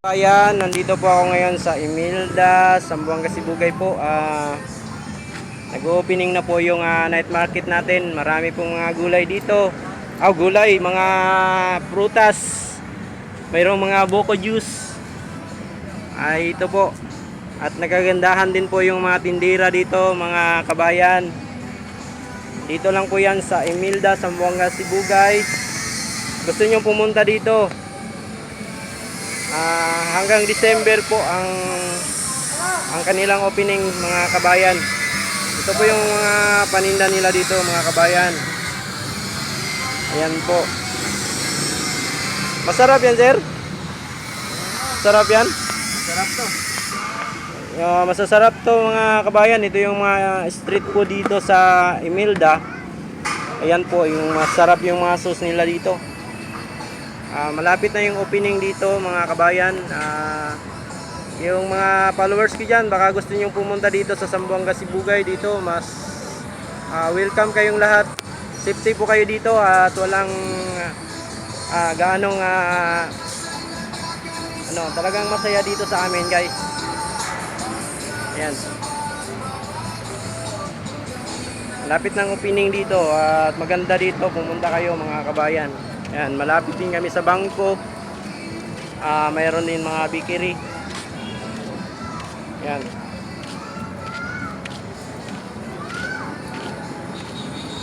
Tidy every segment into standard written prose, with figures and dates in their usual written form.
Ayan, nandito po ako ngayon sa Imelda, Zamboanga Sibugay po. Nag-opening na po yung night market natin. Marami pong mga gulay dito. Gulay, mga prutas. Mayroong mga buko juice. Ito po. At nagagandahan din po yung mga tindira dito, mga kabayan. Dito lang po yan sa Imelda, Zamboanga Sibugay. Gusto nyo pumunta dito? Hanggang December po ang kanilang opening, mga kabayan. Ito po yung mga paninda nila dito, mga kabayan. Ayan po. Masarap yan, sir? Masarap yan? Sarap to. Masasarap to, mga kabayan. Ito yung mga street food dito sa Imelda. Ayan po, yung masarap yung mga sauce nila dito. Malapit na yung opening dito, mga kabayan. Yung mga followers ko dyan, baka gusto nyo pumunta dito sa Zamboanga Sibugay dito, mas welcome kayong lahat. Safe po kayo dito at walang gaanong talagang masaya dito sa amin, guys. Ayan. Malapit ng opening dito at maganda dito, pumunta kayo, mga kabayan. Ayan, malapit din kami sa bangko. Mayroon din mga bakery. Ayan.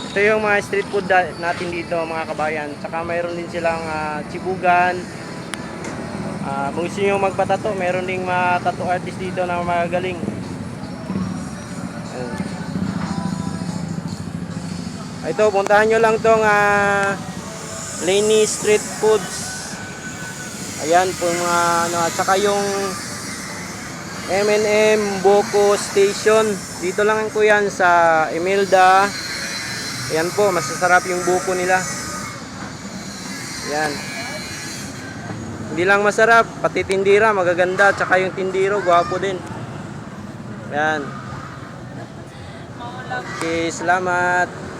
Ito yung mga street food natin dito, mga kabayan. Saka mayroon din silang chibugan. Kung gusto nyo magpatato, mayroon ding mga tattoo artist dito na magagaling. Ayan. Ito, puntahan nyo lang tong Lenny Street Foods. Ayan po mga at saka yung M&M Boko Station. Dito lang po yan sa Imelda. Ayan po, masasarap yung buko nila. Ayan. Hindi lang masarap, pati tindira magaganda, tsaka yung tindiro gwapo din. Ayan. Okay, salamat.